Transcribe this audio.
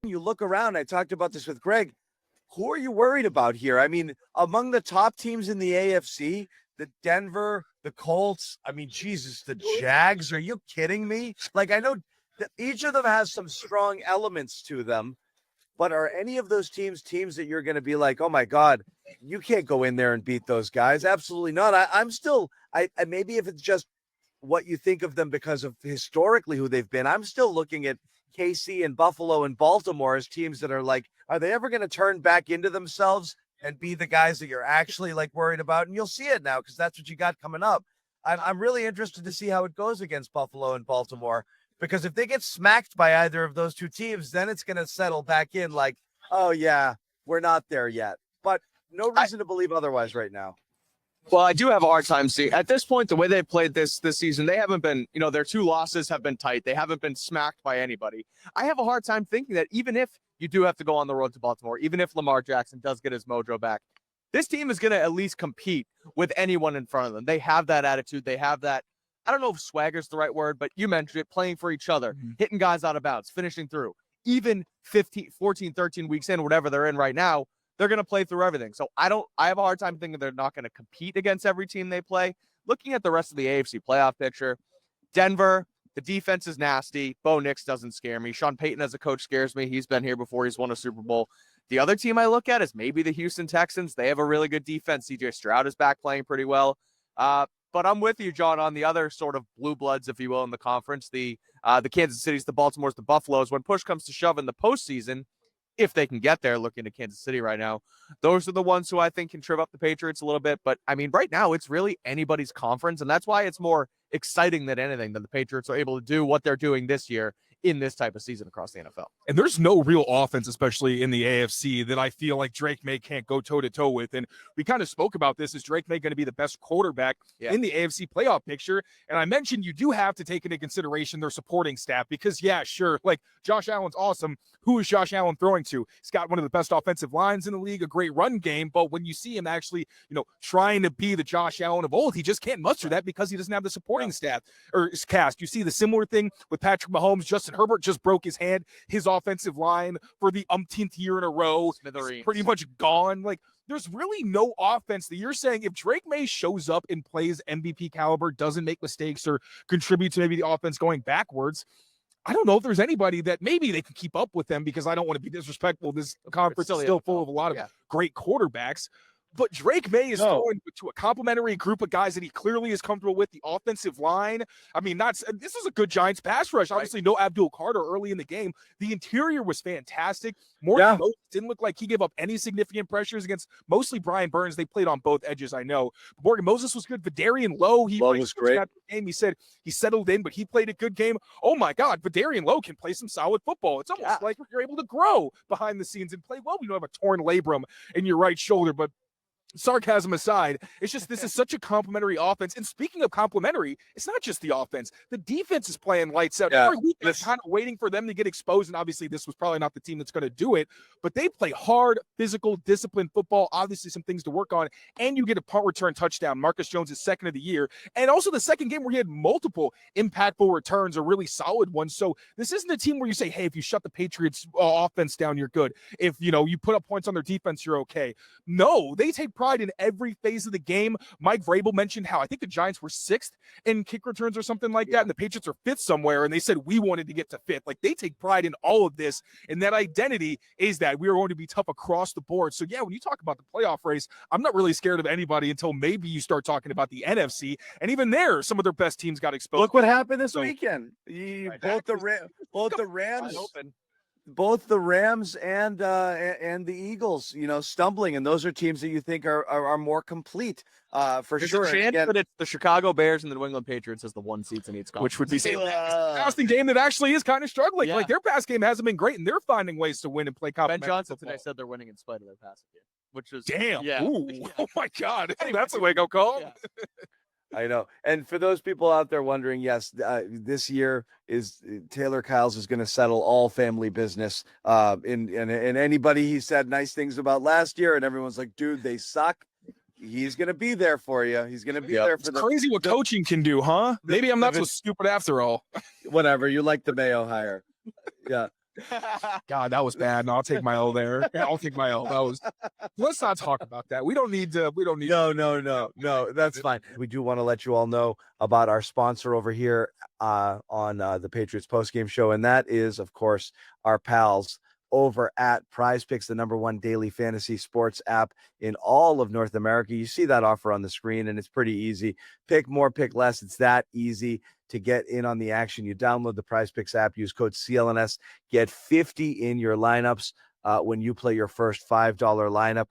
you look around, I talked about this with Greg, who are you worried about here? I mean, among the top teams in the AFC, the Denver, the Colts, I mean, Jesus, the Jags, are you kidding me? Like, I know that each of them has some strong elements to them, but are any of those teams that you're going to be like, oh my God, you can't go in there and beat those guys? Absolutely not. I'm still, maybe if it's just what you think of them because of historically who they've been, I'm still looking at KC and Buffalo and Baltimore as teams that are like, are they ever going to turn back into themselves and be the guys that you're actually like worried about? And you'll see it now because that's what you got coming up. I'm really interested to see how it goes against Buffalo and Baltimore, because if they get smacked by either of those two teams, then it's going to settle back in like, oh yeah, we're not there yet. But no reason to believe otherwise right now. Well, I do have a hard time seeing at this point the way they've played this season. They haven't been, their 2 losses have been tight. They haven't been smacked by anybody. I have a hard time thinking that even if you do have to go on the road to Baltimore, even if Lamar Jackson does get his mojo back, this team is going to at least compete with anyone in front of them. They have that attitude. They have that. I don't know if swagger's the right word, but you mentioned it, playing for each other, hitting guys out of bounds, finishing through. Even 15, 14, 13 weeks in, whatever they're in right now, they're going to play through everything. So I have a hard time thinking they're not going to compete against every team they play. Looking at the rest of the AFC playoff picture, Denver, the defense is nasty. Bo Nix doesn't scare me. Sean Payton as a coach scares me. He's been here before. He's won a Super Bowl. The other team I look at is maybe the Houston Texans. They have a really good defense. CJ Stroud is back playing pretty well. But I'm with you, John, on the other sort of blue bloods, if you will, in the conference, the Kansas Cities, the Baltimores, the Buffaloes. When push comes to shove in the postseason, if they can get there, looking to Kansas City right now, those are the ones who I think can trip up the Patriots a little bit. But I mean, right now it's really anybody's conference, and that's why it's more exciting than anything that the Patriots are able to do what they're doing this year in this type of season across the NFL. And there's no real offense, especially in the AFC, that I feel like Drake May can't go toe-to-toe with. And we kind of spoke about this. Is Drake May going to be the best quarterback in the AFC playoff picture? And I mentioned you do have to take into consideration their supporting staff because, yeah, sure, like Josh Allen's awesome. Who is Josh Allen throwing to? He's got one of the best offensive lines in the league, a great run game. But when you see him actually, trying to be the Josh Allen of old, he just can't muster that because he doesn't have the supporting staff or his cast. You see the similar thing with Patrick Mahomes. Justin Herbert just broke his hand. His offensive line for the umpteenth year in a row is pretty much gone. Like, there's really no offense that you're saying if Drake May shows up and plays MVP caliber, doesn't make mistakes or contribute to maybe the offense going backwards, I don't know if there's anybody that maybe they can keep up with them, because I don't want to be disrespectful. This conference is still full of a lot of great quarterbacks. But Drake May is throwing to a complimentary group of guys that he clearly is comfortable with. The offensive line, I mean, this is a good Giants pass rush. Obviously, no Abdul Carter early in the game. The interior was fantastic. Morgan Moses didn't look like he gave up any significant pressures against mostly Brian Burns. They played on both edges, I know. But Morgan Moses was good. Vidarian Lowe, was great. After the game, he said he settled in, but he played a good game. Oh my God, Vidarian Lowe can play some solid football. It's almost like you're able to grow behind the scenes and play well. We don't have a torn labrum in your right shoulder, but sarcasm aside, it's just this is such a complimentary offense. And speaking of complimentary, it's not just the offense. The defense is playing lights out. Every week they're kind of waiting for them to get exposed. And obviously this was probably not the team that's going to do it, but they play hard, physical, disciplined football. Obviously some things to work on. And you get a punt return touchdown. Marcus Jones is second of the year. And also the second game where he had multiple impactful returns, a really solid one. So this isn't a team where you say, hey, if you shut the Patriots offense down, you're good. If, you put up points on their defense, you're okay. No, they take pride in every phase of the game. Mike Vrabel mentioned how I think the Giants were 6th in kick returns or something like that, and the Patriots are 5th somewhere, and they said we wanted to get to 5th. Like, they take pride in all of this, and that identity is that we are going to be tough across the board. So yeah, when you talk about the playoff race, I'm not really scared of anybody until maybe you start talking about the NFC, and even there, some of their best teams got exposed. Look what happened this weekend. Both the Rams and the Eagles, stumbling, and those are teams that you think are more complete for There's sure. a chance that it's the Chicago Bears and the New England Patriots as the 1 seeds in each conference, which would be a passing game that actually is kind of struggling. Like, their pass game hasn't been great, and they're finding ways to win and play complementary. Ben Johnson today said they're winning in spite of their passing game, which is Oh my God, that's a wake-up call. Yeah. I know. And for those people out there wondering, yes, this year is Taylor Kyles is going to settle all family business. And anybody he said nice things about last year, and everyone's like, dude, they suck. He's going to be there for you. He's going to be there for It's crazy what coaching can do, huh? Maybe I'm not so stupid after all. Whatever. You like the Mayo hire. Yeah. God, that was bad. No, I'll take my L there. I'll take my L. That was. Let's not talk about that. We don't need to. No. That's fine. We do want to let you all know about our sponsor over here on the Patriots Postgame Show, and that is, of course, our pals over at Prize Picks, the #1 daily fantasy sports app in all of North America. You see that offer on the screen, and it's pretty easy. Pick more, pick less. It's that easy to get in on the action. You download the Prize Picks app, use code CLNS, get 50 in your lineups when you play your first $5 lineup.